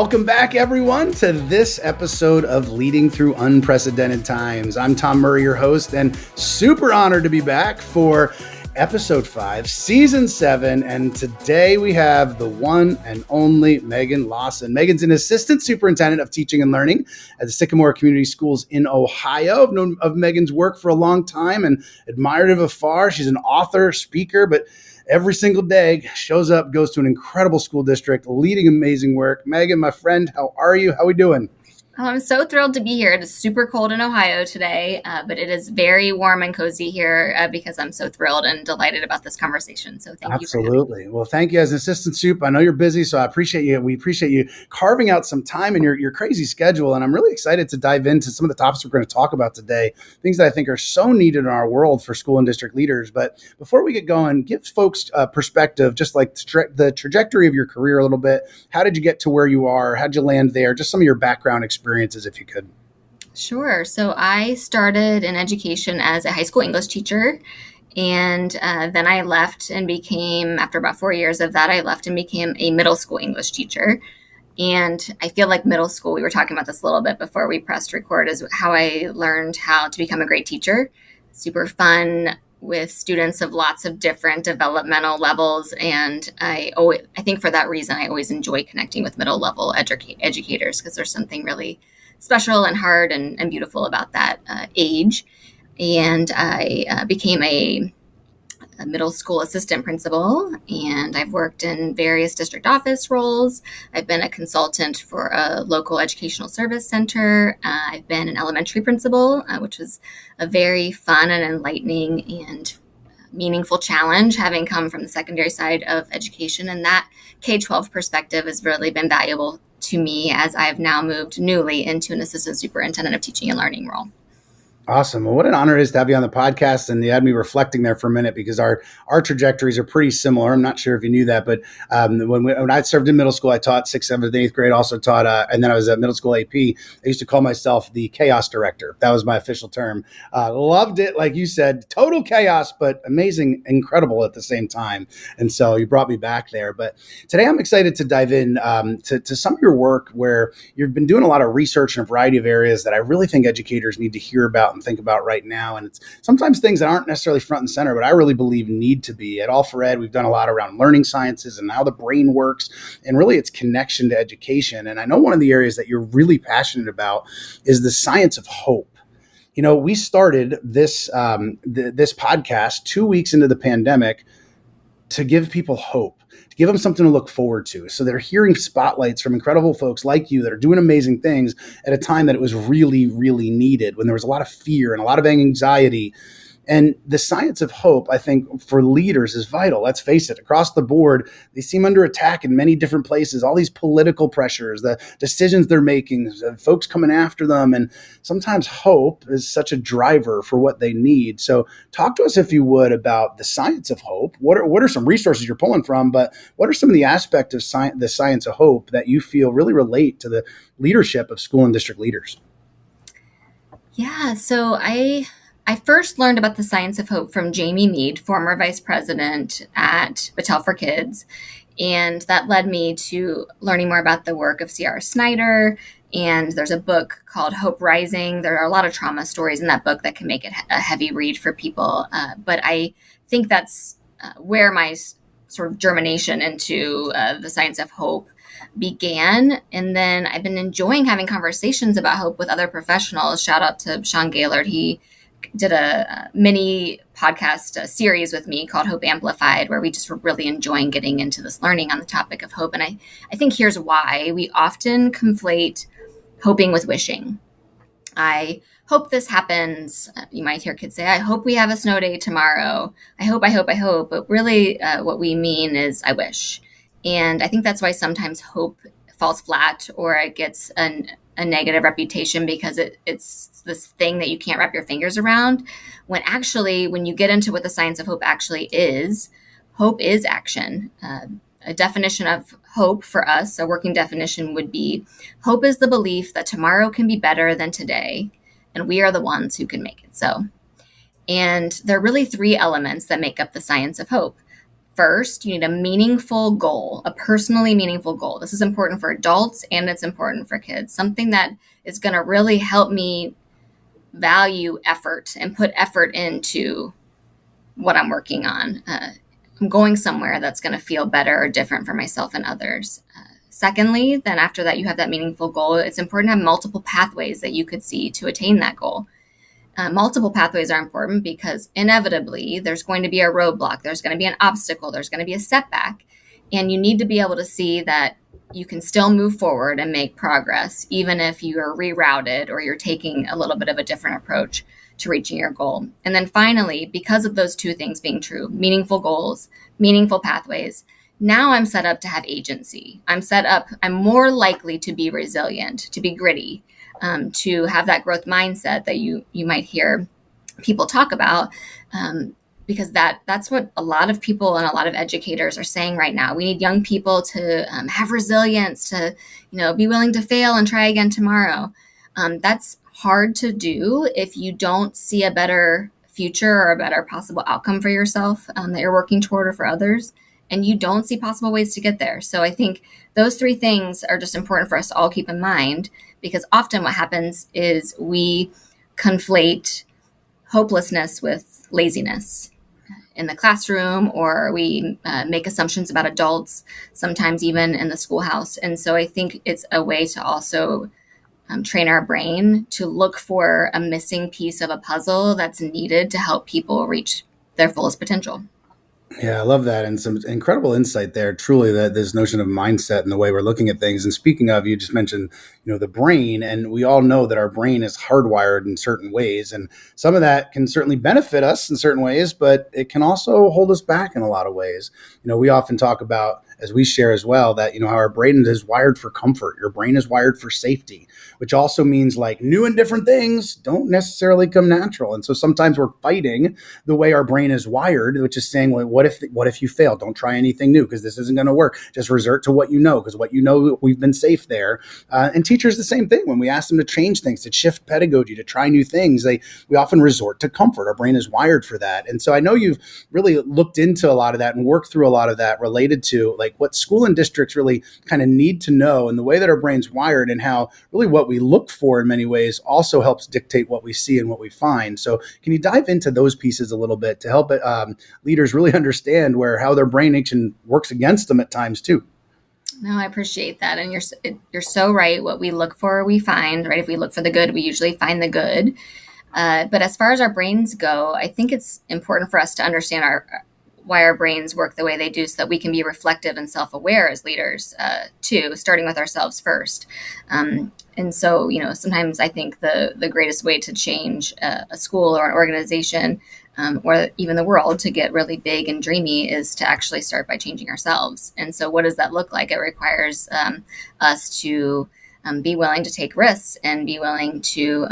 Welcome back, everyone, to this episode of Leading Through Unprecedented Times. I'm Tom Murray, your host, and super honored to be back for episode 5, season 7. And today we have the one and only Meghan Lawson. Meghan's an assistant superintendent of teaching and learning at the Sycamore Community Schools in Ohio. I've known of Meghan's work for a long time and admired it afar. She's an author, speaker, but every single day shows up, goes to an incredible school district, leading amazing work. Meghan, my friend, how are you? How are we doing? I'm so thrilled to be here. It is super cold in Ohio today, but it is very warm and cozy here because I'm so thrilled and delighted about this conversation. So thank you for having me. Well, thank you as an assistant soup. I know you're busy, so I appreciate you. We appreciate you carving out some time in your crazy schedule. And I'm really excited to dive into some of the topics we're going to talk about today, things that I think are so needed in our world for school and district leaders. But before we get going, give folks a perspective, just like the trajectory of your career a little bit. How did you get to where you are? How'd you land there? Just some of your background experiences, if you could. Sure. So I started in education as a high school English teacher. And then I left and became, after about 4 years of that, I left and became a middle school English teacher. And I feel like middle school, we were talking about this a little bit before we pressed record, is how I learned how to become a great teacher. Super fun with students of lots of different developmental levels. And I think for that reason, I always enjoy connecting with middle level educators because there's something really special and hard and beautiful about that age. And I became a middle school assistant principal, and I've worked in various district office roles. I've been a consultant for a local educational service center. I've been an elementary principal, which was a very fun and enlightening and meaningful challenge, having come from the secondary side of education. And that K-12 perspective has really been valuable to me as I've now moved newly into an assistant superintendent of teaching and learning role. Awesome. Well, what an honor it is to have you on the podcast. And you had me reflecting there for a minute because our trajectories are pretty similar. I'm not sure if you knew that, but when I served in middle school, I taught 6th, 7th, and 8th grade, also taught, and then I was at middle school AP. I used to call myself the chaos director. That was my official term. Loved it. Like you said, total chaos, but amazing, incredible at the same time. And so you brought me back there. But today I'm excited to dive in to some of your work where you've been doing a lot of research in a variety of areas that I really think educators need to hear about and think about right now. And it's sometimes things that aren't necessarily front and center, but I really believe need to be. At All for Ed, we've done a lot around learning sciences and how the brain works and really its connection to education. And I know one of the areas that you're really passionate about is the science of hope. You know, we started this podcast 2 weeks into the pandemic to give people hope, to give them something to look forward to. So they're hearing spotlights from incredible folks like you that are doing amazing things at a time that it was really, really needed, when there was a lot of fear and a lot of anxiety. And the science of hope, I think, for leaders is vital. Let's face it, across the board, they seem under attack in many different places. All these political pressures, the decisions they're making, folks coming after them. And sometimes hope is such a driver for what they need. So talk to us, if you would, about the science of hope. What are some resources you're pulling from, but what are some of the aspects of the science of hope that you feel really relate to the leadership of school and district leaders? Yeah, so I first learned about the science of hope from Jamie Mead, former vice president at Battelle for Kids. And that led me to learning more about the work of C.R. Snyder. And there's a book called Hope Rising. There are a lot of trauma stories in that book that can make it a heavy read for people. But I think that's where my sort of germination into the science of hope began. And then I've been enjoying having conversations about hope with other professionals. Shout out to Sean Gaylord. He did a mini podcast series with me called Hope Amplified, where we just were really enjoying getting into this learning on the topic of hope. And I think here's why. We often conflate hoping with wishing. I hope this happens. You might hear kids say, I hope we have a snow day tomorrow. I hope. But really what we mean is I wish. And I think that's why sometimes hope falls flat or it gets a negative reputation because it's this thing that you can't wrap your fingers around, when actually, when you get into what the science of hope actually is, hope is action. A definition of hope for us, a working definition, would be hope is the belief that tomorrow can be better than today, and we are the ones who can make it so. And there are really 3 elements that make up the science of hope. first, you need a meaningful goal, a personally meaningful goal. This is important for adults and it's important for kids. Something that is going to really help me value effort and put effort into what I'm working on. I'm going somewhere that's going to feel better or different for myself and others. Secondly, then after that, you have that meaningful goal. It's important to have multiple pathways that you could see to attain that goal. Multiple pathways are important because inevitably there's going to be a roadblock, there's going to be an obstacle, there's going to be a setback, and you need to be able to see that you can still move forward and make progress, even if you're rerouted or you're taking a little bit of a different approach to reaching your goal. And then finally, because of those two things being true, meaningful goals, meaningful pathways, now I'm set up to have agency. I'm more likely to be resilient, to be gritty, to have that growth mindset that you might hear people talk about, because that's what a lot of people and a lot of educators are saying right now. We need young people to have resilience, to be willing to fail and try again tomorrow. That's hard to do if you don't see a better future or a better possible outcome for yourself that you're working toward or for others, and you don't see possible ways to get there. So I think those three things are just important for us to all keep in mind, because often what happens is we conflate hopelessness with laziness in the classroom, or we make assumptions about adults, sometimes even in the schoolhouse. And so I think it's a way to also train our brain to look for a missing piece of a puzzle that's needed to help people reach their fullest potential. Yeah, I love that, and some incredible insight there. Truly, that this notion of mindset and the way we're looking at things. And speaking of, you just mentioned, the brain, and we all know that our brain is hardwired in certain ways, and some of that can certainly benefit us in certain ways, but it can also hold us back in a lot of ways. We often talk about, as we share as well, that how our brain is wired for comfort. Your brain is wired for safety, which also means like new and different things don't necessarily come natural. And so sometimes we're fighting the way our brain is wired, which is saying, well, what if you fail? Don't try anything new because this isn't going to work. Just resort to what you know, because what you know, we've been safe there. And teachers, the same thing. When we ask them to change things, to shift pedagogy, to try new things, we often resort to comfort. Our brain is wired for that. And so I know you've really looked into a lot of that and worked through a lot of that related to like what school and districts really kind of need to know, and the way that our brain's wired, and how really what we look for in many ways also helps dictate what we see and what we find. So can you dive into those pieces a little bit to help leaders really understand how their brain action works against them at times too? No, I appreciate that. And you're so right. What we look for, we find, right? If we look for the good, we usually find the good. But as far as our brains go, I think it's important for us to understand why our brains work the way they do, so that we can be reflective and self-aware as leaders too, starting with ourselves first. And so, sometimes I think the greatest way to change a school or an organization, or even the world, to get really big and dreamy, is to actually start by changing ourselves. And so what does that look like? It requires us to be willing to take risks and be willing to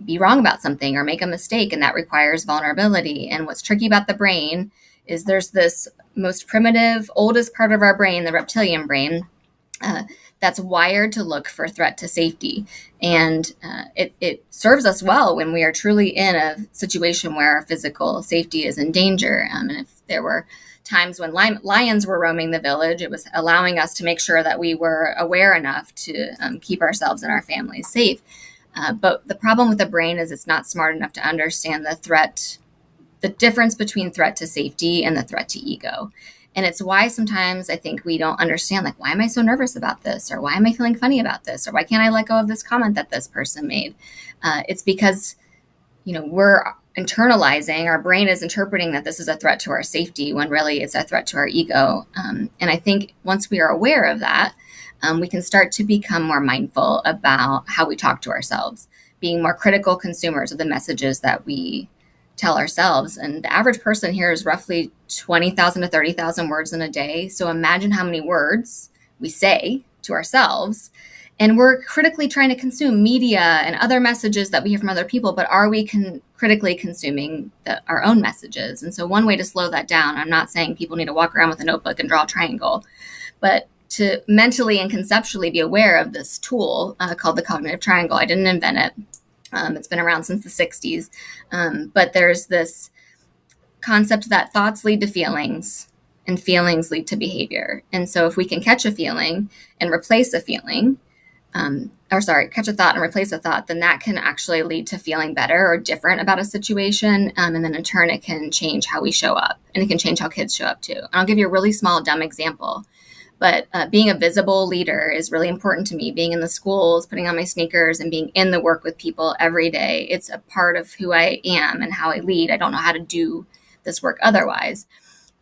be wrong about something or make a mistake. And that requires vulnerability. And what's tricky about the brain is there's this most primitive, oldest part of our brain, the reptilian brain, that's wired to look for threat to safety. And it serves us well when we are truly in a situation where our physical safety is in danger. And if there were times when lions were roaming the village, it was allowing us to make sure that we were aware enough to keep ourselves and our families safe. But the problem with the brain is it's not smart enough to understand the difference between threat to safety and the threat to ego. And it's why sometimes I think we don't understand, like, why am I so nervous about this? Or why am I feeling funny about this? Or why can't I let go of this comment that this person made? It's because, we're internalizing, our brain is interpreting that this is a threat to our safety when really it's a threat to our ego. And I think once we are aware of that, we can start to become more mindful about how we talk to ourselves, being more critical consumers of the messages that we tell ourselves. And the average person here is roughly 20,000 to 30,000 words in a day. So imagine how many words we say to ourselves. And we're critically trying to consume media and other messages that we hear from other people, but are we critically consuming our own messages? And so one way to slow that down, I'm not saying people need to walk around with a notebook and draw a triangle, but to mentally and conceptually be aware of this tool called the cognitive triangle. I didn't invent it. It's been around since the 60s. But there's this concept that thoughts lead to feelings, and feelings lead to behavior. And so if we can catch a feeling and replace a feeling, catch a thought and replace a thought, then that can actually lead to feeling better or different about a situation. And then in turn, it can change how we show up, and it can change how kids show up too. And I'll give you a really small, dumb example. But being a visible leader is really important to me. Being in the schools, putting on my sneakers, and being in the work with people every day. It's a part of who I am and how I lead. I don't know how to do this work otherwise.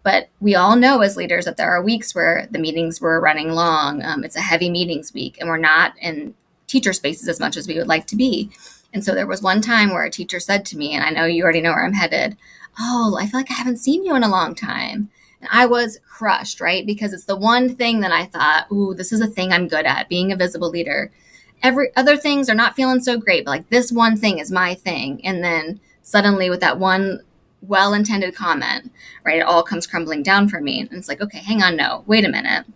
But we all know as leaders that there are weeks where the meetings were running long. It's a heavy meetings week, and we're not in teacher spaces as much as we would like to be. And so there was one time where a teacher said to me, and I know you already know where I'm headed, "Oh, I feel like I haven't seen you in a long time." And I was crushed, right? Because it's the one thing that I thought, ooh, this is a thing I'm good at, being a visible leader. Every other things are not feeling so great, but like this one thing is my thing. And then suddenly with that one well-intended comment, right, it all comes crumbling down for me. And it's like, okay, hang on, no, wait a minute.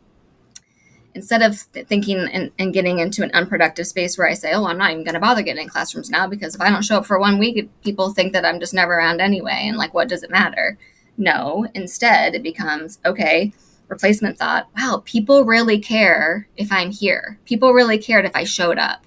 Instead of thinking and getting into an unproductive space where I say, oh, I'm not even going to bother getting in classrooms now, because if I don't show up for 1 week, people think that I'm just never around anyway. And like, what does it matter? No, instead it becomes, okay, replacement thought, wow, people really care if I'm here. People really cared if I showed up.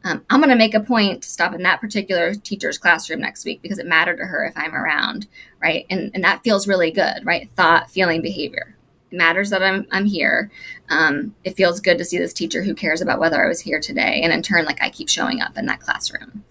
I'm going to make a point to stop in that particular teacher's classroom next week because it mattered to her if I'm around, right? And that feels really good, right? Thought, feeling, behavior. It matters that I'm here. It feels good to see this teacher who cares about whether I was here today. And in turn, like I keep showing up in that classroom.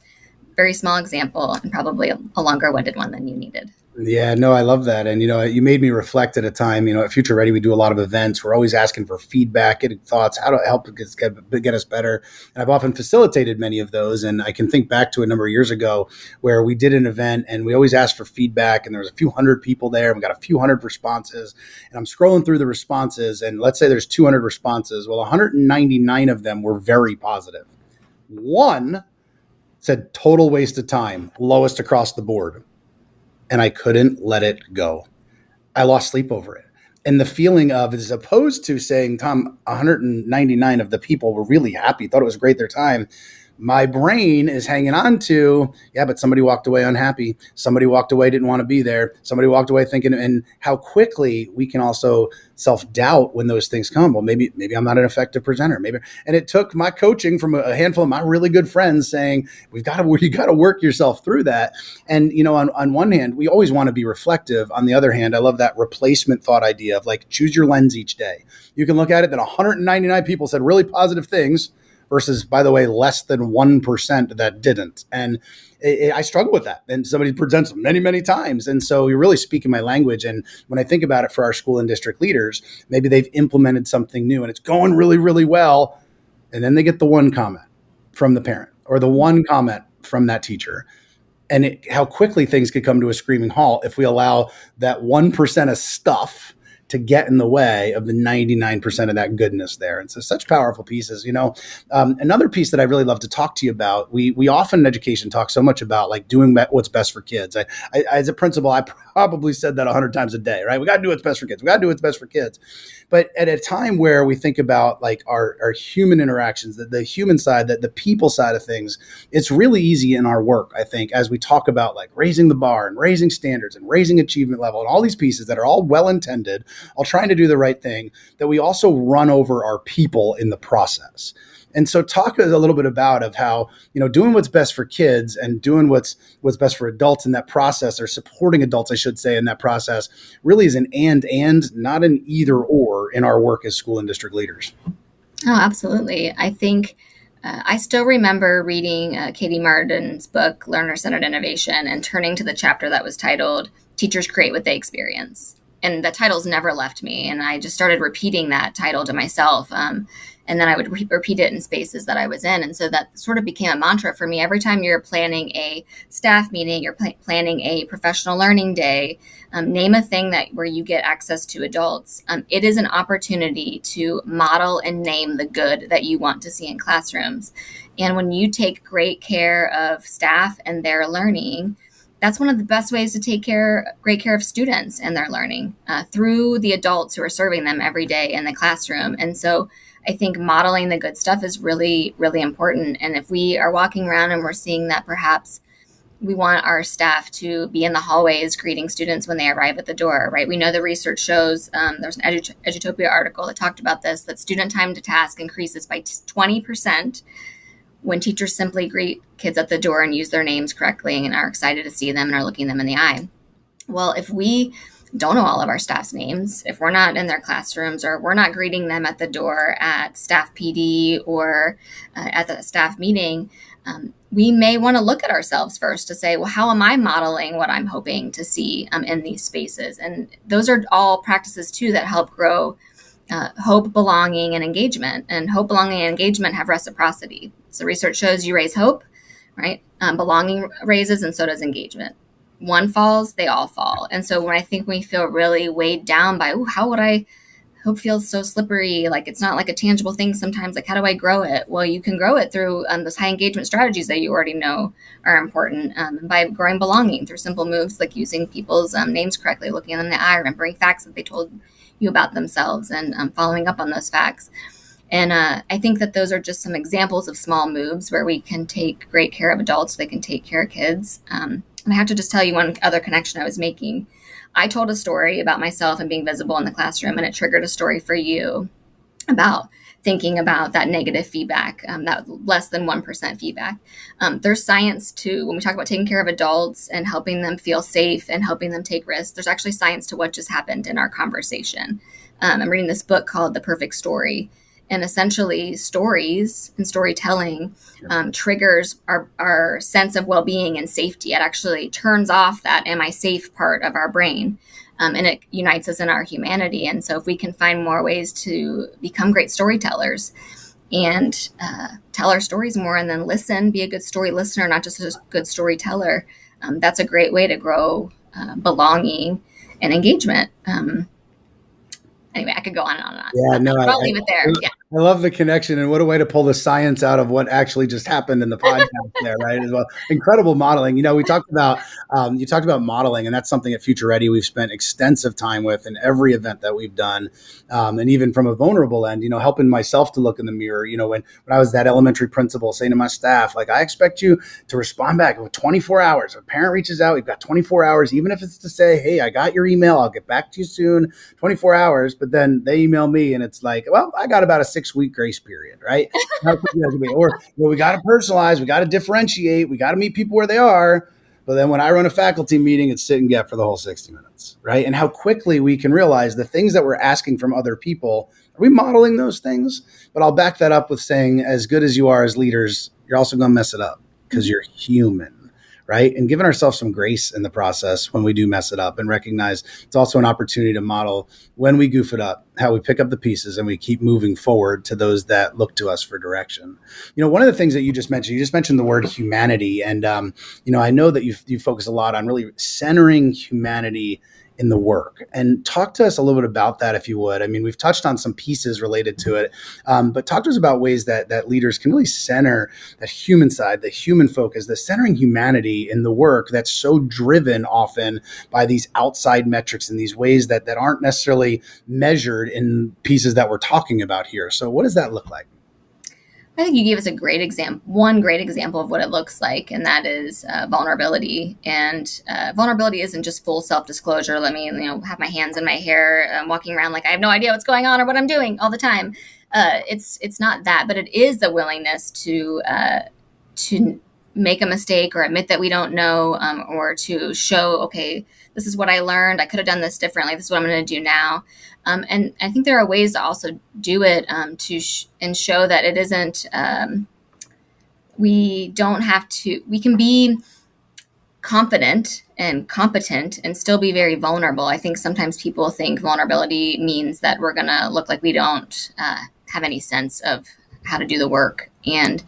Very small example, and probably a longer-winded one than you needed. Yeah, no, I love that. And, you made me reflect at a time, at Future Ready, we do a lot of events. We're always asking for feedback, getting thoughts, how to help get us better. And I've often facilitated many of those. And I can think back to a number of years ago where we did an event and we always asked for feedback, and there was a few hundred people there and we got a few hundred responses. And I'm scrolling through the responses, and let's say there's 200 responses. Well, 199 of them were very positive. One said total waste of time, lowest across the board. And I couldn't let it go. I lost sleep over it. And the feeling of, as opposed to saying, Tom, 199 of the people were really happy, thought it was great their time, my brain is hanging on to, yeah, but somebody walked away unhappy. Somebody walked away, didn't want to be there. Somebody walked away thinking, and how quickly we can also self-doubt when those things come. Well, maybe I'm not an effective presenter. Maybe. And it took my coaching from a handful of my really good friends saying, you got to work yourself through that. And, on one hand, we always want to be reflective. On the other hand, I love that replacement thought idea of like, choose your lens each day. You can look at it that 199 people said really positive things, versus, by the way, less than 1% that didn't. And I struggle with that. And somebody presents many, many times. And so you're really speaking my language. And when I think about it for our school and district leaders, maybe they've implemented something new and it's going really, really well. And then they get the one comment from the parent or the one comment from that teacher. And how quickly things could come to a screaming halt if we allow that 1% of stuff to get in the way of the 99% of that goodness there. And so such powerful pieces, another piece that I really love to talk to you about, we often in education talk so much about like doing what's best for kids. I as a principal, I probably said that 100 times a day, right? We got to do what's best for kids. We got to do what's best for kids. But at a time where we think about like our human interactions, the human side, the people side of things, it's really easy in our work, I think, as we talk about like raising the bar and raising standards and raising achievement level and all these pieces that are all well-intended, all trying to do the right thing, that we also run over our people in the process. And so talk a little bit about of how, doing what's best for kids and doing what's best for adults in that process, or supporting adults, I should say, in that process, really is an and not an either or in our work as school and district leaders. Oh, absolutely. I think I still remember reading Katie Martin's book, Learner-Centered Innovation, and turning to the chapter that was titled, Teachers Create What They Experience. And the title's never left me. And I just started repeating that title to myself. And then I would repeat it in spaces that I was in. And so that sort of became a mantra for me. Every time you're planning a staff meeting, you're planning a professional learning day, name a thing where you get access to adults. It is an opportunity to model and name the good that you want to see in classrooms. And when you take great care of staff and their learning, that's one of the best ways to take great care of students and their learning through the adults who are serving them every day in the classroom. And so I think modeling the good stuff is really, really important. And if we are walking around and we're seeing that perhaps we want our staff to be in the hallways greeting students when they arrive at the door, right? We know the research shows, there's an Edutopia article that talked about this, that student time to task increases by 20% when teachers simply greet kids at the door and use their names correctly and are excited to see them and are looking them in the eye. Well, if we don't know all of our staff's names, if we're not in their classrooms or we're not greeting them at the door at staff PD or at the staff meeting, we may want to look at ourselves first to say, well, how am I modeling what I'm hoping to see in these spaces? And those are all practices too that help grow hope, belonging, and engagement. And hope, belonging, and engagement have reciprocity. So research shows you raise hope, right? Belonging raises, and so does engagement. One falls, they all fall. And so when I think we feel really weighed down by, how would I, hope feels so slippery, like it's not like a tangible thing sometimes, like how do I grow it? Well, you can grow it through those high engagement strategies that you already know are important, by growing belonging through simple moves like using people's names correctly, looking them in the eye, remembering facts that they told you about themselves, and following up on those facts. And I think that those are just some examples of small moves where we can take great care of adults, they can take care of kids. And I have to just tell you one other connection I was making. I told a story about myself and being visible in the classroom, and it triggered a story for you about thinking about that negative feedback, that less than 1% feedback. There's science to, when we talk about taking care of adults and helping them feel safe and helping them take risks, there's actually science to what just happened in our conversation. I'm reading this book called The Perfect Story. And essentially, stories and storytelling triggers our sense of well-being and safety. It actually turns off that "am I safe" part of our brain, and it unites us in our humanity. And so if we can find more ways to become great storytellers and tell our stories more, and then listen, be a good story listener, not just a good storyteller, that's a great way to grow belonging and engagement. Anyway, I could go on and on and on. Yeah, no, I'll leave it there. Yeah. I love the connection, and what a way to pull the science out of what actually just happened in the podcast there, right? As well, incredible modeling. We talked about you talked about modeling, and that's something at Future Ready we've spent extensive time with in every event that we've done, and even from a vulnerable end, helping myself to look in the mirror. When I was that elementary principal, saying to my staff, like, I expect you to respond back with 24 hours. If a parent reaches out, we've got 24 hours, even if it's to say, hey, I got your email, I'll get back to you soon. 24 hours, but then they email me, and it's like, well, I got about a 6-week grace period, right? Or we got to personalize, we got to differentiate, we got to meet people where they are. But then when I run a faculty meeting, it's sit and get for the whole 60 minutes, right? And how quickly we can realize the things that we're asking from other people, are we modeling those things? But I'll back that up with saying, as good as you are as leaders, you're also going to mess it up because you're human. Right. And giving ourselves some grace in the process when we do mess it up, and recognize it's also an opportunity to model when we goof it up, how we pick up the pieces and we keep moving forward to those that look to us for direction. One of the things that you just mentioned the word humanity. And, I know that you focus a lot on really centering humanity in the work, and talk to us a little bit about that, if you would. I mean, we've touched on some pieces related to it, but talk to us about ways that leaders can really center that human side, the human focus, the centering humanity in the work that's so driven often by these outside metrics and these ways that aren't necessarily measured in pieces that we're talking about here. So what does that look like? I think you gave us one great example of what it looks like, and that is vulnerability. And vulnerability isn't just full self-disclosure. Let me, have my hands in my hair, walking around like I have no idea what's going on or what I'm doing all the time. It's not that, but it is the willingness to make a mistake or admit that we don't know, or to show, okay, this is what I learned. I could have done this differently. This is what I'm going to do now. And I think there are ways to also do it and show that it isn't, we don't have to, we can be confident and competent and still be very vulnerable. I think sometimes people think vulnerability means that we're going to look like we don't have any sense of how to do the work. And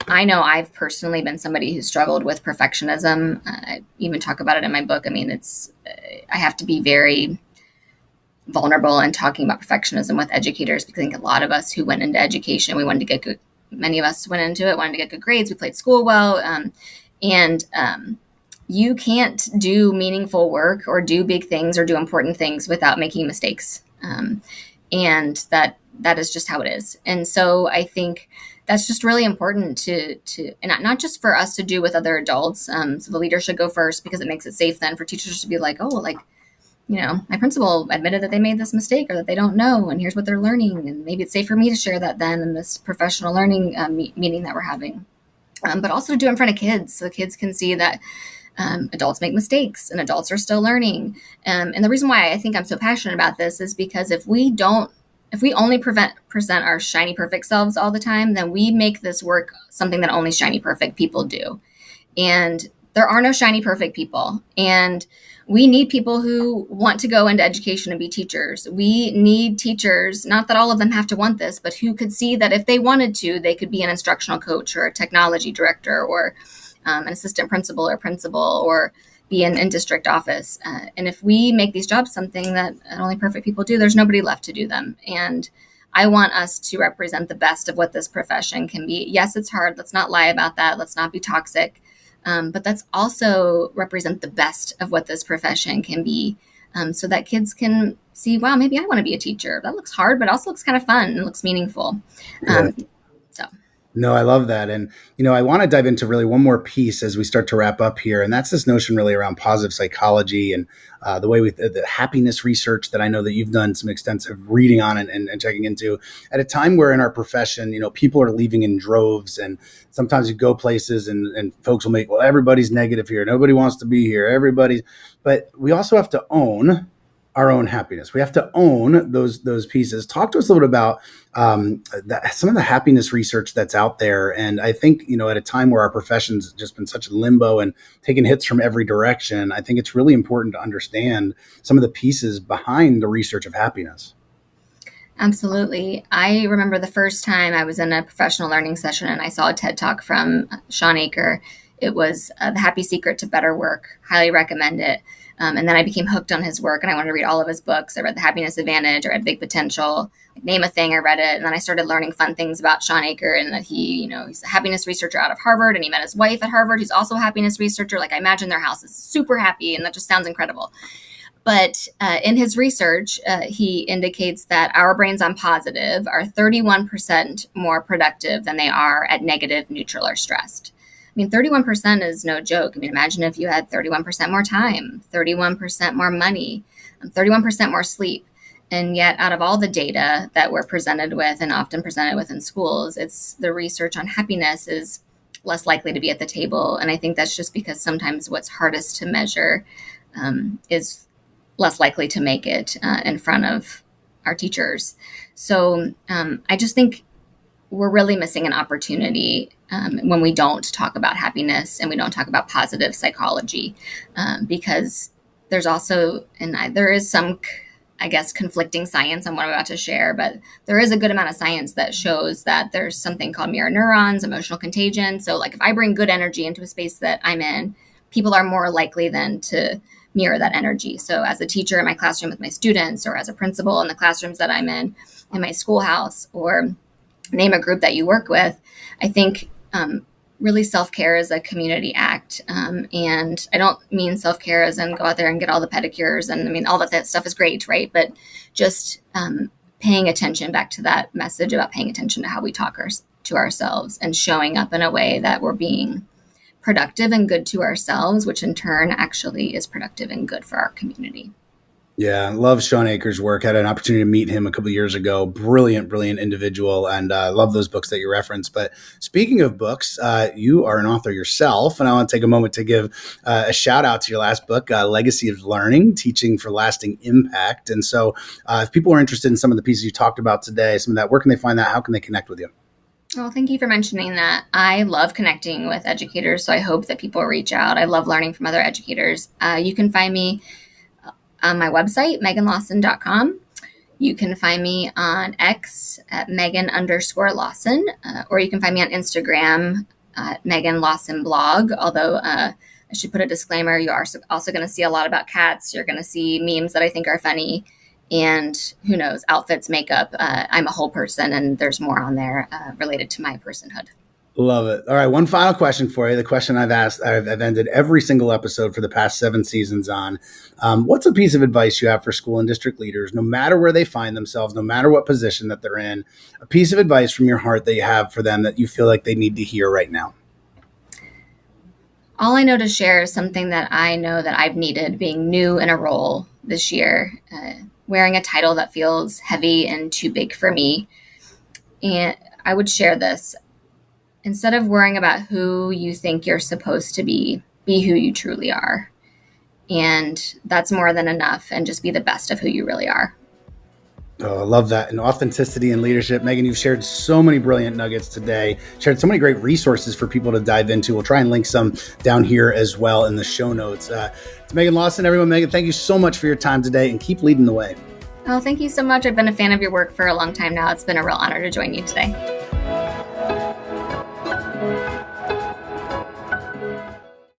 I know I've personally been somebody who struggled with perfectionism. I even talk about it in my book. I mean, I have to be very vulnerable in talking about perfectionism with educators, because I think a lot of us who went into education, we wanted to get good. Many of us went into it, wanted to get good grades. We played school well. And you can't do meaningful work or do big things or do important things without making mistakes. And that that is just how it is. And so I think that's just really important and not just for us to do with other adults. So the leader should go first because it makes it safe then for teachers to be like, oh, like, my principal admitted that they made this mistake or that they don't know, and here's what they're learning. And maybe it's safe for me to share that then in this professional learning meeting that we're having. But also to do it in front of kids so kids can see that adults make mistakes and adults are still learning. And the reason why I think I'm so passionate about this is because if we only present our shiny, perfect selves all the time, then we make this work something that only shiny, perfect people do. And there are no shiny, perfect people. And we need people who want to go into education and be teachers. We need teachers, not that all of them have to want this, but who could see that if they wanted to, they could be an instructional coach or a technology director or an assistant principal or be in district office. And if we make these jobs something that only perfect people do, there's nobody left to do them. And I want us to represent the best of what this profession can be. Yes, it's hard. Let's not lie about that. Let's not be toxic. But let's also represent the best of what this profession can be, so that kids can see, wow, maybe I want to be a teacher. That looks hard, but also looks kind of fun and looks meaningful. Yeah. So. No, I love that. And, I want to dive into really one more piece as we start to wrap up here. And that's this notion really around positive psychology and the way the happiness research that I know that you've done some extensive reading on and checking into at a time where in our profession, people are leaving in droves. And sometimes you go places and folks will make, well, everybody's negative here. Nobody wants to be here. But we also have to own our own happiness. We have to own those pieces. Talk to us a little bit about some of the happiness research that's out there. And I think, at a time where our profession's just been such a limbo and taking hits from every direction, I think it's really important to understand some of the pieces behind the research of happiness. Absolutely. I remember the first time I was in a professional learning session and I saw a TED Talk from Sean Aker. It was The Happy Secret to Better Work. Highly recommend it. And then I became hooked on his work and I wanted to read all of his books. I read The Happiness Advantage, I read Big Potential, name a thing, I read it. And then I started learning fun things about Sean Aker and that he's a happiness researcher out of Harvard and he met his wife at Harvard, who's also a happiness researcher. Like I imagine their house is super happy and that just sounds incredible. But in his research, he indicates that our brains on positive are 31% more productive than they are at negative, neutral, or stressed. I mean, 31% is no joke. I mean, imagine if you had 31% more time, 31% more money, 31% more sleep. And yet out of all the data that we're presented with and often presented with in schools, it's the research on happiness is less likely to be at the table. And I think that's just because sometimes what's hardest to measure is less likely to make it in front of our teachers. So I just think we're really missing an opportunity when we don't talk about happiness and we don't talk about positive psychology, because there's also, there is some, I guess, conflicting science on what I'm about to share, but there is a good amount of science that shows that there's something called mirror neurons, emotional contagion. So like if I bring good energy into a space that I'm in, people are more likely then to mirror that energy. So as a teacher in my classroom with my students, or as a principal in the classrooms that I'm in my schoolhouse, or name a group that you work with, I think really self-care is a community act. And I don't mean self-care as in go out there and get all the pedicures. And I mean, all that stuff is great, right? But just paying attention back to that message about paying attention to how we talk to ourselves and showing up in a way that we're being productive and good to ourselves, which in turn actually is productive and good for our community. Yeah, love Sean Aker's work. Had an opportunity to meet him a couple of years ago. Brilliant individual, and love those books that you referenced. But speaking of books, you are an author yourself, and I want to take a moment to give a shout out to your last book, Legacy of Learning, Teaching for Lasting Impact. And so if people are interested in some of the pieces you talked about today, some of that, where can they find that? How can they connect with you? Well, thank you for mentioning that. I love connecting with educators, so I hope that people reach out. I love learning from other educators. You can find me on my website, meghanlawson.com. You can find me on X at Meghan_Lawson, or you can find me on Instagram at Meghan Lawson blog. Although I should put a disclaimer, you are also going to see a lot about cats. You're going to see memes that I think are funny, and who knows, outfits, makeup. I'm a whole person, and there's more on there related to my personhood. Love it. All right, one final question for you. The question I've ended every single episode for the past 7 seasons on. What's a piece of advice you have for school and district leaders, no matter where they find themselves, no matter what position that they're in, a piece of advice from your heart that you have for them that you feel like they need to hear right now? All I know to share is something that I know that I've needed being new in a role this year, wearing a title that feels heavy and too big for me. And I would share this. Instead of worrying about who you think you're supposed to be who you truly are. And that's more than enough. And just be the best of who you really are. Oh, I love that. And authenticity and leadership. Meghan, you've shared so many brilliant nuggets today, shared so many great resources for people to dive into. We'll try and link some down here as well in the show notes. It's Meghan Lawson, everyone. Meghan, thank you so much for your time today and keep leading the way. Oh, thank you so much. I've been a fan of your work for a long time now. It's been a real honor to join you today.